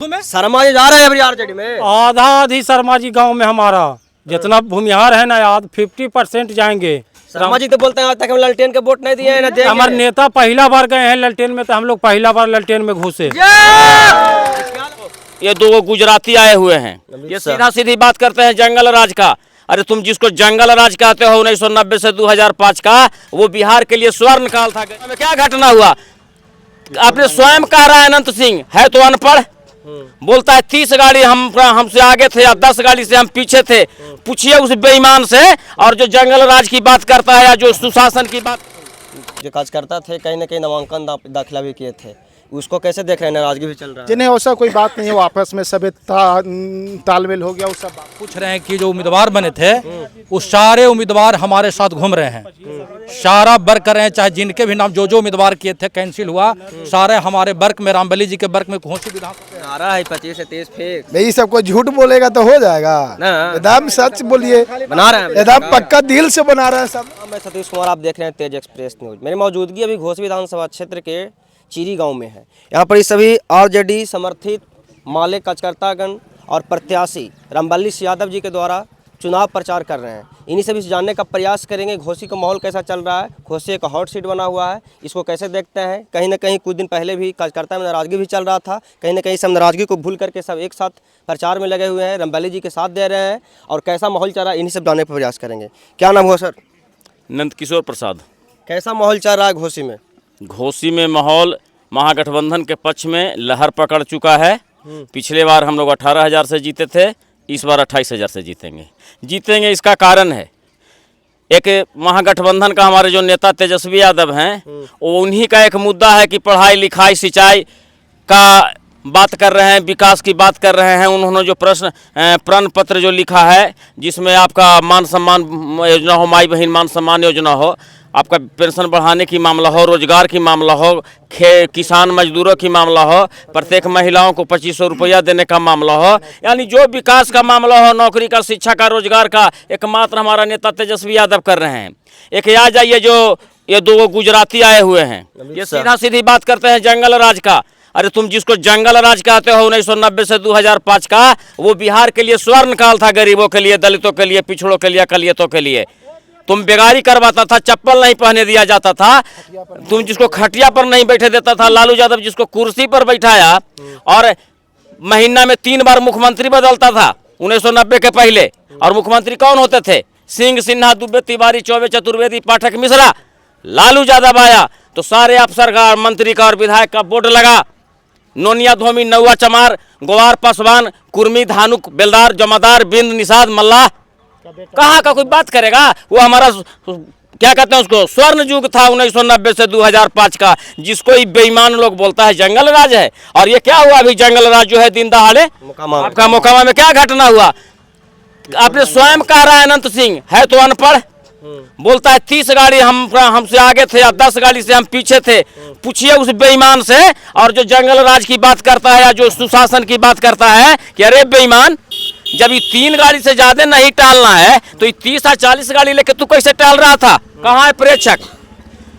शर्मा जी जा रहे हैं अभी आरजेडी में। आधा आधी शर्मा जी गांव में हमारा जितना भूमिहार है ना, आध 50% जाएंगे। शर्मा जी तो बोलते हैं आज तक हम ललटेन के वोट नहीं दिए हैं ना देंगे। हमारे नेता पहला बार गए हैं ललटेन में, तो हम लोग पहला बार ललटेन में घुसे। ये दो गुजराती आए हुए हैं, ये सीधा सीधी बात करते हैं जंगल राज का। अरे तुम जिसको जंगल राज कहते हो 1990 से 2005 का, वो बिहार के लिए स्वर्ण काल था। क्या घटना हुआ? आपने स्वयं कहा रहा है अनंत सिंह है तो अनपढ़, बोलता है 30 गाड़ी हमसे आगे थे या 10 गाड़ी से हम पीछे थे। पूछिए उस बेईमान से। और जो जंगल राज की बात करता है या जो सुशासन की बात, जो कार्यकर्ता थे कहीं न कहीं नामांकन दाखिला भी किए थे, उसको कैसे देख रहे हैं? नाराजगी भी चल रहा है। जिन्हें ऐसा कोई बात नहीं है, वो आपस में सब तालमेल हो गया। वो सब पूछ रहे हैं कि जो उम्मीदवार बने थे वो सारे उम्मीदवार हमारे साथ घूम रहे हैं, सारा वर्क कर रहे हैं। चाहे जिनके भी नाम जो उम्मीदवार किए थे कैंसिल हुआ, सारे हमारे वर्क में, रामबली जी के वर्क में घोषित विधानसभा आ रहा है 25 से 30 फेक। यही सब कोई झूठ बोलेगा तो हो जाएगा। एकदम सच बोलिए, बना रहे हैं एकदम पक्का दिल से बना रहे हैं सब। मैं सतीश कुमार, आप देख रहे हैं तेज एक्सप्रेस न्यूज। मेरी मौजूदगी अभी घोसी विधानसभा क्षेत्र के चीरी गांव में है। यहाँ पर ये सभी आरजेडी समर्थित माले कार्यकर्तागण और प्रत्याशी रामबली यादव जी के द्वारा चुनाव प्रचार कर रहे हैं। इन्हीं सभी से जानने का प्रयास करेंगे घोसी का माहौल कैसा चल रहा है। घोसी एक हॉट सीट बना हुआ है, इसको कैसे देखते हैं। कहीं ना कहीं कुछ दिन पहले भी कार्यकर्ता में नाराजगी भी चल रहा था, कहीं ना कहीं सब नाराजगी को भूल करके सब एक साथ प्रचार में लगे हुए हैं, रामबली जी के साथ दे रहे हैं। और कैसा माहौल चल रहा है, इन्हीं सब जानने का प्रयास करेंगे। क्या नाम हुआ सर? नंद किशोर प्रसाद। कैसा माहौल चल रहा है घोसी में? घोसी में माहौल महागठबंधन के पक्ष में लहर पकड़ चुका है। पिछले बार हम लोग 18,000 से जीते थे, इस बार 28,000 से जीतेंगे। इसका कारण है एक महागठबंधन का हमारे जो नेता तेजस्वी यादव हैं, वो उन्हीं का एक मुद्दा है कि पढ़ाई लिखाई सिंचाई का बात कर रहे हैं, विकास की बात कर रहे हैं। उन्होंने जो प्रण पत्र जो लिखा है, जिसमें आपका मान सम्मान योजना हो, माई बहन मान सम्मान योजना हो, आपका पेंशन बढ़ाने की मामला हो, रोजगार की मामला हो, किसान मजदूरों की मामला हो, प्रत्येक महिलाओं को 2500 रुपया देने का मामला हो, यानी जो विकास का मामला हो, नौकरी का, शिक्षा का, रोजगार का, एकमात्र हमारा नेता तेजस्वी यादव कर रहे हैं। एक आ जाइए जो ये दो गुजराती आए हुए हैं, ये सीधा सीधी बात करते हैं जंगल राज का। अरे तुम जिसको जंगल राज कहते हो 1990 से 2005 का, वो बिहार के लिए स्वर्ण काल था। गरीबों के लिए, दलितों के लिए, पिछड़ों के लिए, अकलियतों के लिए। तुम बेगारी करवाता था, चप्पल नहीं पहने दिया जाता था, तुम जिसको खटिया पर नहीं बैठे देता था, लालू यादव जिसको कुर्सी पर बैठाया, और महीना में 3 बार मुख्यमंत्री बदलता था 1990 के पहले। और मुख्यमंत्री कौन होते थे? सिंह, सिन्हा, दुबे, तिवारी, चौबे, चतुर्वेदी, पाठक, मिश्रा। लालू यादव आया तो सारे अफसर का, मंत्री का और विधायक का बोर्ड लगा। नोनिया, धोमी, नौवा, चमार, ग्वार, पासवान, कुर्मी, धानुक, बेलदार, जमादार, बिंद, निषाद, मल्लाह। कहाँ का कोई बात करेगा? वो हमारा क्या कहते हैं उसको, स्वर्ण युग था 1990 से 2005 का, जिसको ही बेईमान लोग बोलता है जंगल राज है। और ये क्या हुआ अभी? जंगल राज जो है दिन दहाड़े आपका मोकामा में क्या घटना हुआ? आपने स्वयं कहा रहा है अनंत सिंह है तो अनपढ़, बोलता है 30 गाड़ी हमसे आगे थे या 10 गाड़ी से हम पीछे थे। पूछिए उस बेईमान से। और जो जंगल राज की बात करता है या जो सुशासन की बात करता है कि अरे बेईमान, जब ये 3 गाड़ी से ज्यादा नहीं टालना है तो ये 30 या 40 गाड़ी लेके तू कैसे टाल रहा था? कहाँ है प्रेक्षक?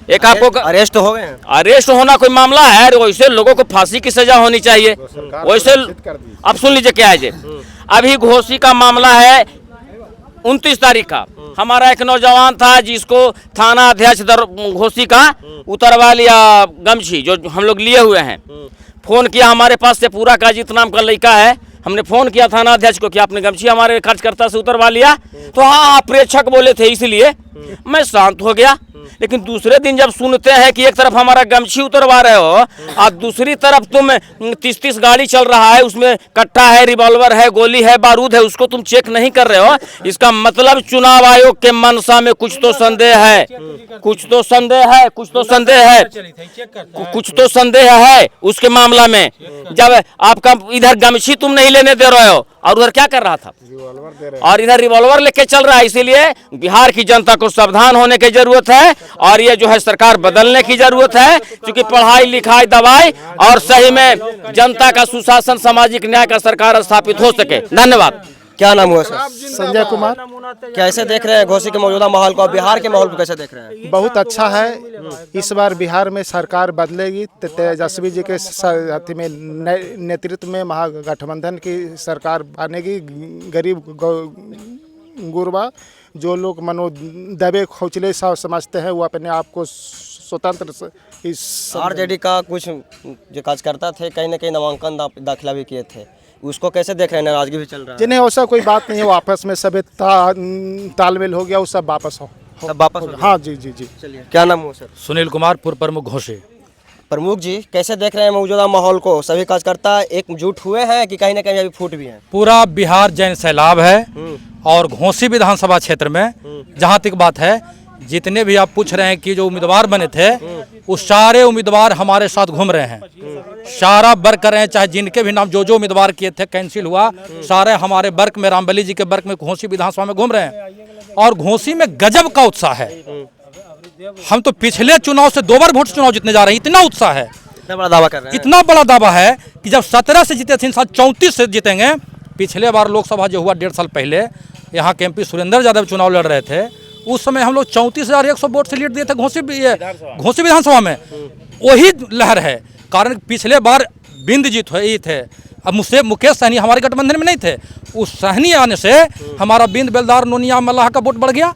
एक आपको अरेस्ट हो गए हैं। अरेस्ट होना कोई मामला है? वैसे लोगों को फांसी की सजा होनी चाहिए। वैसे अब सुन लीजिए क्या है जी। अभी घोसी का मामला है 29 तारीख का। हमारा एक नौजवान था जिसको थाना अध्यक्ष घोसी का उतरवा लिया गमछी, जो हम लोग लिए हुए हैं। फोन किया हमारे पास से, पूरा काजित नाम का लड़का है। हमने फोन किया थाना अध्यक्ष को कि आपने गमछी हमारे कार्यकर्ता से उतरवा लिया, तो हाँ प्रेक्षक बोले थे, इसलिए मैं शांत हो गया। लेकिन दूसरे दिन जब सुनते हैं कि एक तरफ हमारा गमछी उतरवा रहे हो और दूसरी तरफ तुम 30 गाड़ी चल रहा है, उसमें कट्टा है, रिवॉल्वर है, गोली है, बारूद है, उसको तुम चेक नहीं कर रहे हो, इसका मतलब चुनाव आयोग के मनसा में कुछ तो संदेह है, कुछ तो संदेह है, कुछ तो संदेह है, कुछ तो संदेह है उसके मामला में। जब आपका इधर गमछी तुम नहीं लेने दे रहे हो और उधर क्या कर रहा था, और इधर रिवॉल्वर लेके चल रहा है। इसीलिए बिहार की जनता को सावधान होने की जरूरत है और ये जो है सरकार बदलने की जरूरत है, क्योंकि पढ़ाई लिखाई, दवाई और सही में जनता का सुशासन, सामाजिक न्याय का सरकार स्थापित हो सके। धन्यवाद। क्या नाम हुआ सर? संजय कुमार। कैसे देख रहे हैं घोसी के मौजूदा माहौल को, बिहार के माहौल को कैसे देख रहे हैं? बहुत अच्छा है। इस बार बिहार में सरकार बदलेगी, तेजस्वी जी के साथी में नेतृत्व में महागठबंधन की सरकार बनेगी। गरीब गुरबा जो लोग दबे खोचले समझते हैं वो अपने आप को स्वतंत्र इस आरजेडी का कुछ जो कार्यकर्ता थे कहीं ना कहीं नामांकन दाखिला भी किए थे, उसको कैसे देख रहे हैं? नाराजगी भी चल रहा है। जिन्हें ऐसा कोई बात नहीं है, वो आपस में सब तालमेल हो गया, वो सब वापस हो सब वापस हो गए? हाँ जी जी जी। चलिए, क्या नाम हुआ सर? सुनील कुमार, पूर्व प्रमुख घोषी। प्रमुख जी, कैसे देख रहे हैं मौजूदा माहौल को? सभी कार्यकर्ता एकजुट हुए हैं कि कहीं ना कहीं अभी फूट भी हैं? पूरा बिहार जैन सैलाब है और घोसी विधानसभा क्षेत्र में जहाँ तक बात है, जितने भी आप पूछ रहे हैं कि जो उम्मीदवार बने थे वो सारे उम्मीदवार हमारे साथ घूम रहे हैं। सारा वर्ग कर रहे हैं, चाहे जिनके भी नाम जो उम्मीदवार किए थे कैंसिल हुआ, सारे हमारे वर्ग में, रामबली जी के वर्ग में घोसी विधानसभा में घूम रहे हैं। और घोसी में गजब का उत्साह है। हम तो पिछले चुनाव से 2 बार वोट चुनाव जीतने जा रहे हैं, इतना उत्साह है, इतना बड़ा दावा कर रहे हैं। इतना बड़ा दावा है कि जब 17 से जीते थे, इन साल 34 से जीतेंगे। पिछले बार लोकसभा जो हुआ 1.5 साल पहले, यहाँ के MP सुरेंद्र यादव चुनाव लड़ रहे थे, उस समय हम लोग 34,100 वोट से लीड दिए थे घोसी विधानसभा में। वही लहर है, कारण पिछले बार बिंद जीत हुई थे। अब मुझसे मुकेश सहनी हमारे गठबंधन में नहीं थे, उस सहनी आने से हमारा बिंद बेलदार नोनिया मल्लाह का वोट बढ़ गया।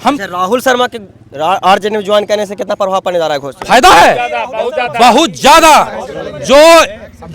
हम राहुल शर्मा के आरजेडी में ज्वाइन करने से कितना प्रभाव पड़ने जा रहा है घोसी? फायदा है बहुत ज्यादा।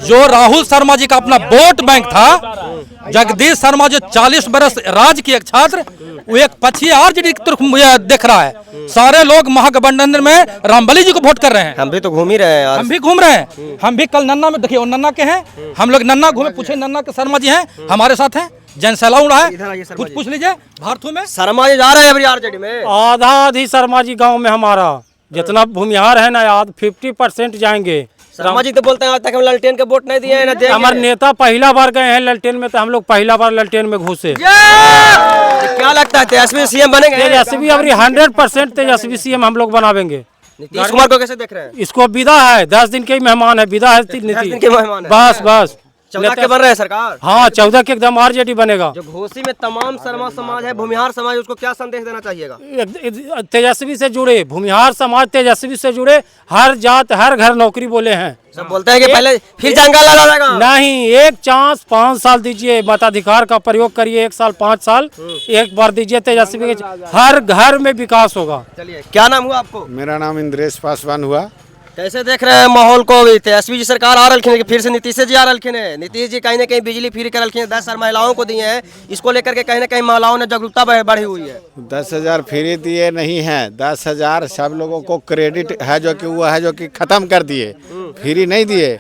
जो राहुल शर्मा जी का अपना वोट बैंक था, जगदीश शर्मा जो 40 बरस राज की एक छात्र, वो एक पक्षी आरजेडी की तरफ देख रहा है। सारे लोग महागठबंधन में रामबली जी को वोट कर रहे हैं। हम भी तो घूम ही रहे हैं। हम भी घूम रहे हैं। हम भी कल नन्ना में देखिए, वो नन्ना के हैं, हम लोग नन्ना घूमे, पूछे नन्ना के शर्मा जी हैं हमारे साथ हैं, जन सैला उड़ा है, कुछ पूछ लीजिए भारतू में। शर्मा जी जा रहे हैं अभी आरजेडी में। आधा आधी शर्मा जी गांव में हमारा जितना भूमिहार है ना, 50% जाएंगे। शर्मा जी तो बोलते हैं आज तक हम ललटेन के वोट नहीं दिए हैं ना देंगे। हमारे नेता पहला बार गए हैं ललटेन में, तो हम लोग पहला बार ललटेन में घुसे। क्या लगता है तेजस्वी सीएम बनेंगे? तेजस्वी अभी 100% तेजस्वी CM हम लोग बनावेंगे। नीतीश कुमार को कैसे देख रहे हैं? इसको विदा है, 10 दिन के ही मेहमान है, विदा है 10 दिन के मेहमान है। बस 14 के बन रहे हैं सरकार। हाँ, 14 के एकदम आरजेडी बनेगा। जो घोसी में तमाम शर्मा समाज है, भूमिहार समाज, उसको क्या संदेश देना चाहिएगा? तेजस्वी से जुड़े, भूमिहार समाज तेजस्वी से जुड़े, हर जात हर घर नौकरी बोले हैं। सब बोलते हैं कि पहले फिर जंगल लड़ा जाएगा। नहीं, एक चांस 5 साल दीजिए, मताधिकार का प्रयोग करिए, 1 साल 5 साल एक बार दीजिए तेजस्वी के, हर घर में विकास होगा। चलिए, क्या नाम हुआ आपको? मेरा नाम इंद्रेश पासवान हुआ। कैसे देख रहे हैं माहौल को? अभी तेजस्वी जी सरकार आ रखी है, फिर से नीतीश जी आ रखी है। नीतीश जी कहीं ना कहीं बिजली फ्री कर रखी है, 10,000 महिलाओं को दिए हैं। इसको लेकर के कहीं ना कहीं महिलाओं ने जागरूकता बढ़ी हुई है। 10,000 फ्री दिए नहीं है, 10,000 सब लोगों को क्रेडिट है, जो कि वो है जो कि खत्म कर दिए, फ्री नहीं दिए।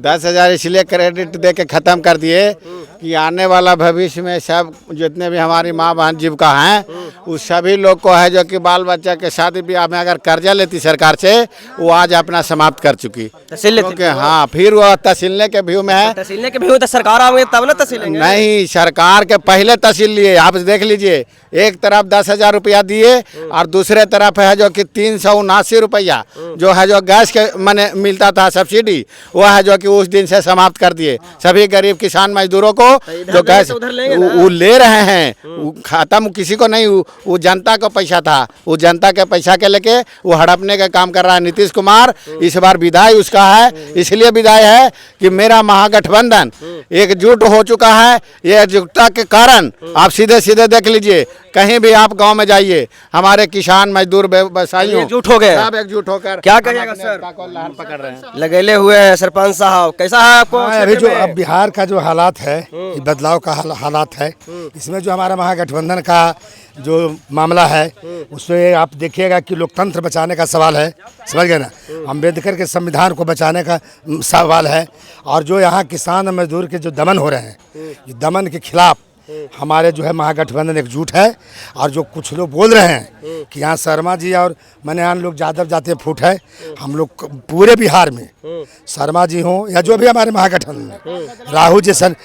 10,000 इसलिए क्रेडिट दे के खत्म कर दिए कि आने वाला भविष्य में सब जितने भी हमारी माँ बहन जीविका हैं, उस सभी लोग को है जो कि बाल बच्चा के शादी ब्याह में अगर कर्जा लेती सरकार से, वो आज अपना समाप्त कर चुकी। तहसील हाँ, फिर वो तहसीलने के व्यू में है। तहसीलने के व्यू तो सरकार आएंगे तब ना तहसील नहीं, सरकार के पहले तहसील लिए। आप देख लीजिए, एक तरफ 10,000 रुपया दिए और दूसरे तरफ है जो कि 379 रुपया जो है जो गैस के माने मिलता था सब्सिडी, वो है जो कि उस दिन से समाप्त कर दिए। सभी गरीब किसान मजदूरों को जो गैस वो ले रहे हैं, खत्म किसी को नहीं, वो जनता को पैसा था, वो जनता के पैसा के लेके वो हड़पने का काम कर रहा है नीतीश कुमार। इस बार विदाई उसका है, इसलिए विदाई है कि मेरा महागठबंधन एकजुट हो चुका है। ये एकजुटता के कारण आप सीधे सीधे देख लीजिए, कहीं भी आप गांव में जाइए, हमारे किसान मजदूर व्यवसायी एकजुट हो गए, सब एकजुट होकर क्या कहिएगा सर? लहर पकड़ रहे हैं, लगेले हुए हैं। सरपंच साहब, कैसा है आपको? अभी जो अब बिहार का जो हालात है, बदलाव का हालात है, इसमें जो हमारा महागठबंधन का जो मामला है, उसमें आप देखिएगा कि लोकतंत्र बचाने का सवाल है, समझ गए ना, अम्बेडकर के संविधान को बचाने का सवाल है। और जो यहाँ किसान और मजदूर के जो दमन हो रहे हैं, ये दमन के खिलाफ हमारे जो है महागठबंधन एकजुट है। और जो कुछ लोग बोल रहे हैं कि यहाँ शर्मा जी और मनेहान लोग यादव जाते फूट है, हम लोग पूरे बिहार में शर्मा जी हों या जो भी हमारे महागठबंधन में राहुल जी सर,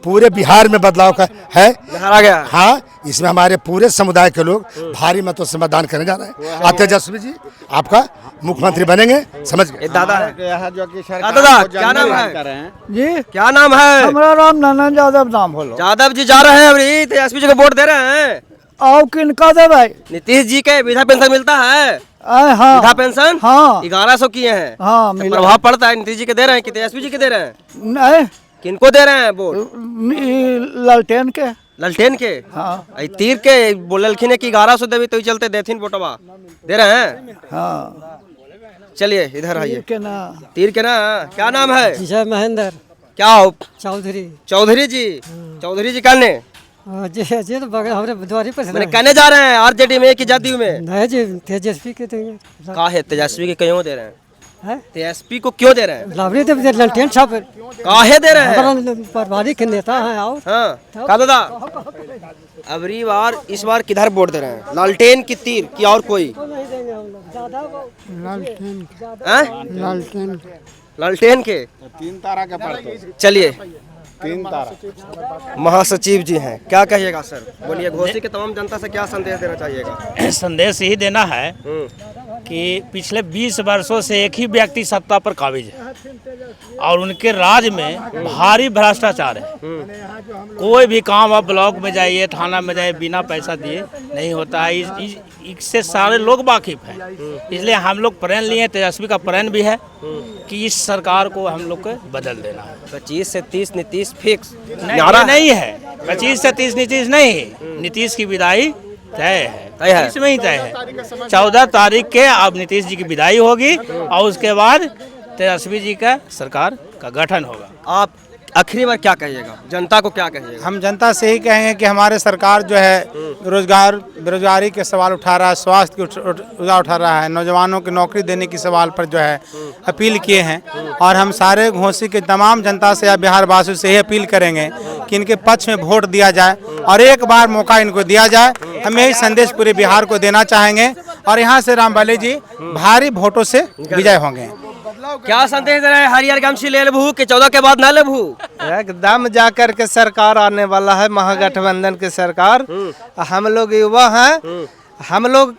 पूरे बिहार में बदलाव का है। आ गया। हाँ, इसमें हमारे पूरे समुदाय के लोग भारी मतों से मतदान करने जा रहे हैं। आप तेजस्वी जी आपका मुख्यमंत्री बनेंगे, समझ गए। दादा है जो कि दादा, क्या नाम है जी, क्या नाम है? हमारा राम नारायण यादव नाम बोलो। यादव जी जा रहे हैं अभी तेजस्वी जी को वोट दे रहे हैं। आओ किनका दे भाई? नीतीश जी के वृद्धा पेंशन मिलता है, हाँ वृद्धा पेंशन हाँ 1100 किए हैं। हाँ तो मिला। प्रभाव पड़ता है, नीतीश जी के दे रहे हैं कि तेजस्वी जी के दे रहे हैं? नहीं, किनको दे रहे हैं वोट? लालटेन के। ललटेन के? हाँ आई तीर के बोललखिन कि 1100 देवी तो ही चलते देथिन वोटवा, दे रहे हैं। हाँ चलिए इधर आइए। के ना तीर के ना, क्या नाम है? जय महेंद्र क्या हो? चौधरी। चौधरी जी। चौधरी जी कहने जी जी तो बगल हमारे द्वारी पर मैंने कहने जा रहे हैं आरजेडी में कि जदयू में? नहीं जी, तेजस्वी के देंगे। का है तेजस्वी के क्यों दे रहे हैं? हैं? तेजस्वी को क्यों दे रहे हैं? लाभरी तो ललटेन साहब काहे दे रहे हैं? हमारा पारिवारिक के नेता हैं। आओ हाँ का दादा, अबरी बार इस बार किधर वोट दे रहे हैं? लालटेन की तीर की और कोई? हैं? लालटेन के 3 तारा के पड़ते, चलिए 3 तारा। महासचिव जी हैं, क्या कहिएगा सर? बोलिए, घोसी के तमाम जनता से क्या संदेश देना चाहिएगा? संदेश यही देना है कि पिछले 20 वर्षों से एक ही व्यक्ति सत्ता पर काबिज है और उनके राज में भारी भ्रष्टाचार है। कोई भी काम आप ब्लॉक में जाइए, थाना में जाइए, बिना पैसा दिए नहीं होता है। इससे सारे लोग वाकिफ हैं। इसलिए हम लोग प्रण लिए, तेजस्वी का प्रण भी है कि इस सरकार को हम लोग को बदल देना है। 25 से 30 नीतीश फिक्स नहीं, नहीं है 25 से 30 नीतीश नहीं, नीतीश की विदाई तय है, इसमें ही तय है। 14 तारीख के अब नीतीश जी की विदाई होगी और उसके बाद तेजस्वी जी का सरकार का गठन होगा। आप आखिरी बार क्या कहिएगा, जनता को क्या कहिएगा? हम जनता से ही कहेंगे कि हमारे सरकार जो है रोजगार बेरोजगारी के सवाल उठा रहा है, स्वास्थ्य के उठा रहा है, नौजवानों की नौकरी देने की सवाल पर जो है अपील किए हैं। और हम सारे घोसी के तमाम जनता से या बिहार वासियों से ही अपील करेंगे कि इनके पक्ष में वोट दिया जाए और एक बार मौका इनको दिया जाए। हम यही संदेश पूरे बिहार को देना चाहेंगे और यहाँ से रामबली जी भारी वोटों से विजय होंगे। क्या संदेश दे रहे हैं? हरियर गमछी ले लेबू कि 14 के बाद ना लेबू? एकदम जाकर के सरकार आने वाला है, महागठबंधन की सरकार। हम लोग युवा हैं, हम लोग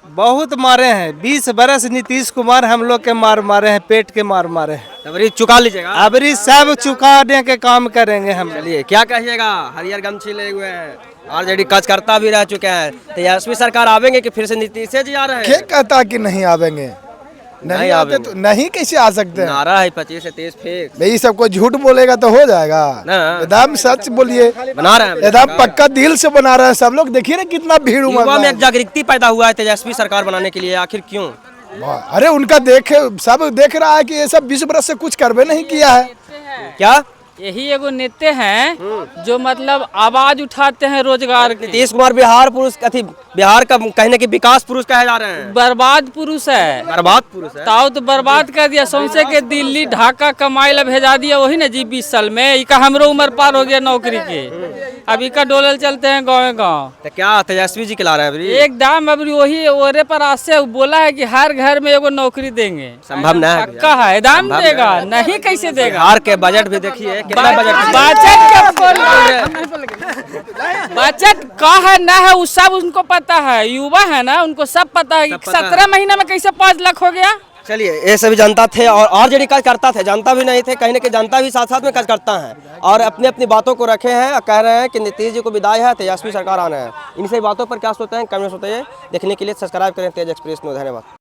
बहुत मारे हैं। 20 बरस नीतीश कुमार हम लोग के मारे हैं, पेट के मारे हैं। अबरी चुका लीजिएगा? अबरी सब चुकाने के काम करेंगे हम। चलिए, क्या कहिएगा? हरियर गमछी ले हुए हैं, आरजेडी कार्यकर्ता भी रह चुके हैं। तेजस्वी सरकार आवेंगे कि फिर से नीतीश जी आ रहे हैं? कहता कि नहीं आवेंगे, नहीं आते तो नहीं कैसे आ सकते हैं? नारा है 25 से 30 फिक्स। भाई सबको झूठ बोलेगा तो हो जाएगा ना। एकदम सच बोलिए, बना रहे हैं एकदम पक्का दिल से बना रहे हैं सब लोग। देखिए ना कितना भीड़ उमड़ युवा रहा में है। एक जागृति पैदा हुआ है तेजस्वी सरकार बनाने के लिए, आखिर क्यों? अरे उनका देखे सब देख रहा है कि ये सब 20 बरस से कुछ करवे नहीं किया है। क्या यही एगो नेता हैं जो मतलब आवाज उठाते हैं रोजगार की। नीतीश कुमार बिहार पुरुष अथी बिहार का कहने की विकास पुरुष कहे जा रहे हैं। बर्बाद पुरुष है, बर्बाद पुरुष है। ताऊ तो बर्बाद कर दिया, सौंसे के दिल्ली ढाका कमाई ला भेजा दिया वही ना जी। 20 साल में इका हमरो उम्र पार हो गया नौकरी के, अभी का डोलल चलते हैं गाँव। तो क्या तेजस्वी जी खिला रहे हैं अभी? एकदम अभी वही ओरे पर आज से बोला है कि हर घर में एगो नौकरी देंगे। संभव नहीं है, पक्का है, एकदम देगा, नहीं कैसे देगा? बिहार के बजट भी देखिए कितना बजट बजट का है ना है, वो सब उनको पता है। युवा है ना, उनको सब पता है कि 17 महीने में कैसे 5 लाख हो गया। चलिए, ये सभी जनता थे और आरजेडी कार्यकर्ता थे, जनता भी नहीं थे। कहीं ना कहीं जनता भी साथ साथ में कार्यकर्ता हैं और अपनी अपनी बातों को रखे हैं और कह रहे हैं कि नीतीश जी को विदाई है, तेजस्वी सरकार आना है। इन सभी बातों पर क्या सोचते हैं कमेंट होते हैं। देखने के लिए सब्सक्राइब करें तेज एक्सप्रेस में। धन्यवाद।